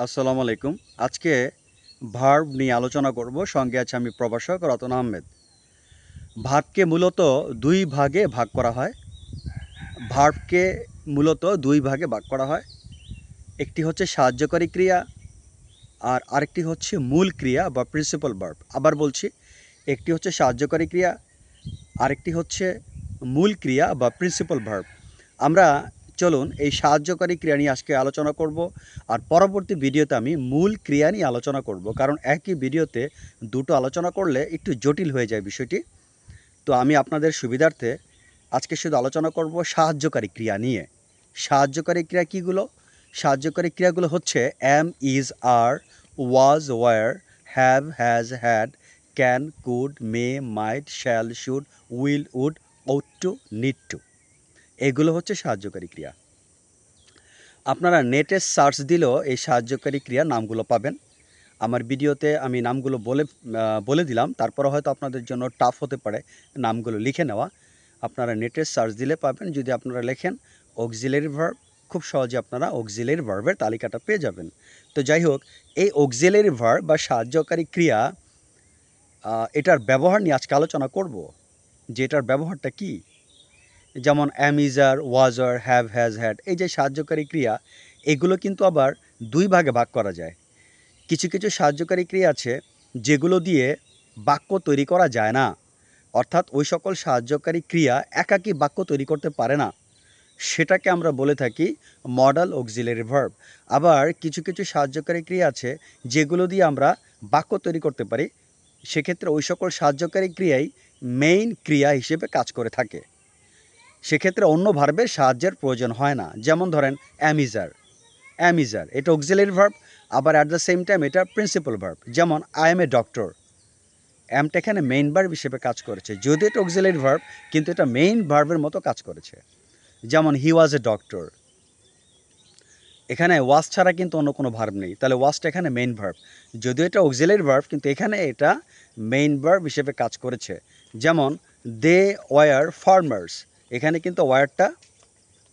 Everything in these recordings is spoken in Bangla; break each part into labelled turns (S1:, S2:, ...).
S1: আসসালামু আলাইকুম। আজকে ভার্ব নিয়ে আলোচনা করব। সঙ্গে আছে আমি প্রভাষক রতন আহমেদ। ভার্বকে মূলত দুই ভাগে ভাগ করা হয়। ভার্বকে মূলত দুই ভাগে ভাগ করা হয়। একটি হচ্ছে সাহায্যকারী ক্রিয়া আর আরেকটি হচ্ছে মূল ক্রিয়া বা প্রিন্সিপাল ভার্ব। আবার বলছি, একটি হচ্ছে সাহায্যকারী ক্রিয়া, আরেকটি হচ্ছে মূল ক্রিয়া বা প্রিন্সিপাল ভার্ব। আমরা চলুন এই সাহায্যকারী ক্রিয়া নিয়ে আজকে আলোচনা করব, আর পরবর্তী ভিডিওতে আমি মূল ক্রিয়া নিয়ে আলোচনা করব, কারণ একই ভিডিওতে দুটো আলোচনা করলে একটু জটিল হয়ে যায় বিষয়টি। তো আমি আপনাদের সুবিধার্থে আজকে শুধু আলোচনা করব সাহায্যকারী ক্রিয়া নিয়ে। সাহায্যকারী ক্রিয়া কীগুলো? সাহায্যকারী ক্রিয়াগুলো হচ্ছে am, is, are, was, were, have, has, had, can, could, may, might, shall, should, will, would, ought to, need to. এগুলো হচ্ছে সাহায্যকারী ক্রিয়া। আপনারা নেটে সার্চ দিলেও এই সাহায্যকারী ক্রিয়ার নামগুলো পাবেন। আমার ভিডিওতে আমি নামগুলো বলে দিলাম, তারপরে হয়তো আপনাদের জন্য টাফ হতে পারে নামগুলো লিখে নেওয়া। আপনারা নেটে সার্চ দিলে পাবেন। যদি আপনারা লেখেন অক্সিলারি ভার্ব, খুব সহজে আপনারা অক্সিলারি ভার্বের তালিকাটা পেয়ে যাবেন। তো যাই হোক, এই অক্সিলারি ভার্ব বা সাহায্যকারী ক্রিয়া, এটার ব্যবহার নিয়ে আজকে আলোচনা করব, যে এটার ব্যবহারটা কী। যেমন am, is, are, was, were, have, has, had, এই যে সাহায্যকারী ক্রিয়া, এগুলো কিন্তু আবার দুই ভাগে ভাগ করা যায়। কিছু কিছু সাহায্যকারী ক্রিয়া আছে যেগুলো দিয়ে বাক্য তৈরি করা যায় না, অর্থাৎ ওই সকল সাহায্যকারী ক্রিয়া একাকী বাক্য তৈরি করতে পারে না। সেটাকে আমরা বলে থাকি মডাল অক্সিলারি ভার্ব। আবার কিছু কিছু সাহায্যকারী ক্রিয়া আছে যেগুলো দিয়ে আমরা বাক্য তৈরি করতে পারি। সেক্ষেত্রে ওই সকল সাহায্যকারী ক্রিয়াই মেইন ক্রিয়া হিসেবে কাজ করে থাকে। সেক্ষেত্রে অন্য ভার্বের সাহায্যের প্রয়োজন হয় না। যেমন ধরেন অ্যামিজার, অ্যামিজার এটা অক্সিলারি ভার্ব, আবার অ্যাট দ্য সেম টাইম এটা প্রিন্সিপাল ভার্ব। যেমন আই এম এ ডক্টর, অ্যামটা এখানে মেইন ভার্ব হিসেবে কাজ করেছে, যদিও এটা অক্সিলারি ভার্ব কিন্তু এটা মেইন ভার্বের মতো কাজ করেছে। যেমন হি ওয়াজ এ ডক্টর, এখানে ওয়াজ ছাড়া কিন্তু অন্য কোনো ভার্ব নেই, তাহলে ওয়াজটা এখানে মেইন ভার্ব। যদিও এটা অক্সিলারি ভার্ব কিন্তু এখানে এটা মেইন ভার্ব হিসেবে কাজ করেছে। যেমন দে ওয়ার ফার্মার্স, এখানে কিন্তু ওয়ারটা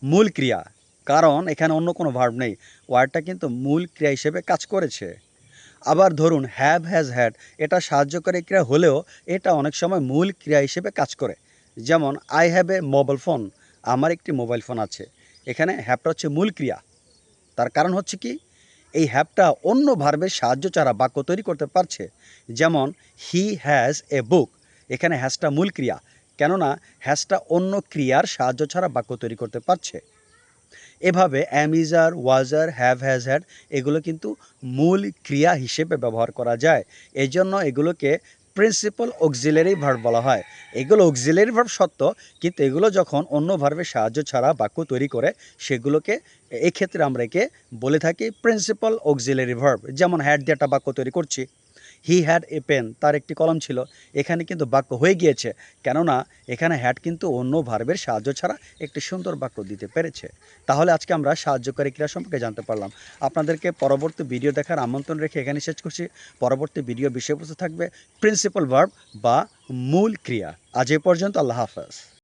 S1: মূল ক্রিয়া, কারণ এখানে অন্য কোনো ভার্ব নেই। ওয়ার্ডটা কিন্তু মূল ক্রিয়া হিসেবে কাজ করেছে। আবার ধরুন হ্যাভ, হ্যাজ, হ্যাড, এটা সাহায্যকারী ক্রিয়া হলেও এটা অনেক সময় মূল ক্রিয়া হিসেবে কাজ করে। যেমন I have a mobile phone, আমার একটি মোবাইল ফোন আছে, এখানে হ্যাভটা হচ্ছে মূল ক্রিয়া। তার কারণ হচ্ছে কি, এই হ্যাভটা অন্য ভার্বের সাহায্য ছাড়া বাক্য তৈরি করতে পারছে। যেমন হি হ্যাজ এ বুক, এখানে হ্যাজটা মূল ক্রিয়া, কেননা হ্যাজটা অন্য ক্রিয়ার সাহায্য ছাড়া বাক্য তৈরি করতে পারছে। এভাবে am, is, are, was, were, have, has, had এগুলো কিন্তু মূল ক্রিয়া হিসেবে ব্যবহার করা যায়। এই জন্য এগুলোকে প্রিন্সিপাল অক্সিলারি ভার্ব বলা হয়। এগুলো অক্সিলারি ভার্ব সত্য, কিন্তু এগুলো যখন অন্য ভার্বের সাহায্য ছাড়া বাক্য তৈরি করে, সেগুলোকে এক্ষেত্রে আমরা একে বলে থাকি প্রিন্সিপাল অক্সিলারি ভার্ব। যেমন হ্যাড দিয়ে একটা বাক্য তৈরি করছি, হি হ্যাড এ পেন, তার একটি কলম ছিল, এখানে কিন্তু বাক্য হয়ে গিয়েছে, কেননা এখানে হ্যাড কিন্তু অন্য ভার্বের সাহায্য ছাড়া একটি সুন্দর বাক্য দিতে পেরেছে। তাহলে আজকে আমরা সাহায্যকারী ক্রিয়া সম্পর্কে জানতে পারলাম। আপনাদেরকে পরবর্তী ভিডিও দেখার আমন্ত্রণ রেখে এখানে শেষ করছি। পরবর্তী ভিডিও বিষয়বস্তু থাকবে প্রিন্সিপাল ভার্ব বা মূল ক্রিয়া। আজ এ পর্যন্ত, আল্লাহ হাফেজ।